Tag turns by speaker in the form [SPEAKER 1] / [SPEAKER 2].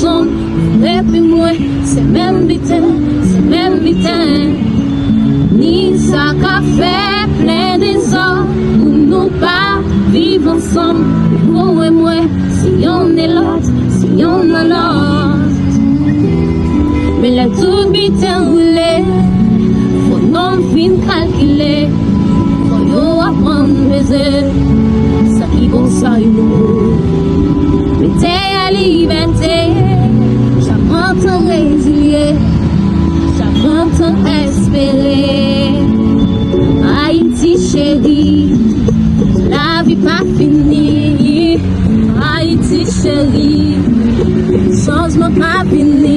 [SPEAKER 1] ensemble, et puis moi, c'est même bitin, c'est même bitin. Ni ça qu'a fait plein des hommes, pour nous pas vivre ensemble, vous et moi, si on est l'autre, si on est l'autre. Mais la tout bitin roulé, faut non fin calculer, faut yo apprendre baiser, ça qui bon ça yo. Mettez à liberté, j'apprends à résilier, j'apprends à espérer. Haïti chérie, la vie pas finie. Haïti chérie, changement pas fini.